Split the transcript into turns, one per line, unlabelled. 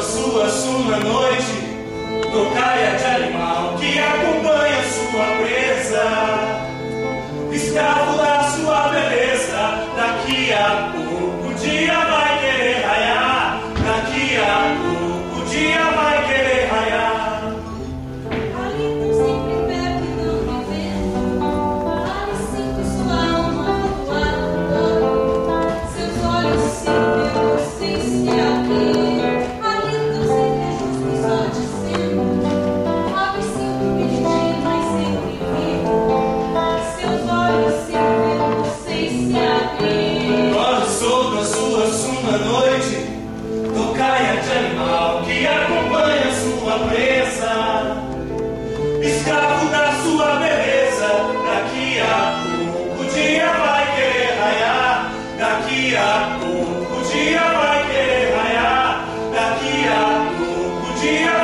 sua noite, tocaia de animal que acompanha sua presa, escravo da sua beleza. Daqui a pouco o dia vai querer raiar, daqui a pouco o dia vai querer raiar.
Ali tão sempre perto e não me vendo, ali sinto sua alma flutuar, seus olhos sem ver você se abrir. Ali tão sempre justo só dizendo, abre sinto pedir, mas sempre vivo, seus olhos sem ver você se abrir.
Corre solto a sua noite, tocaia de animal que acompanha sua presa, escravo da sua beleza. Daqui a pouco o dia vai querer raiar, daqui a pouco o dia vai querer raiar, daqui a pouco o dia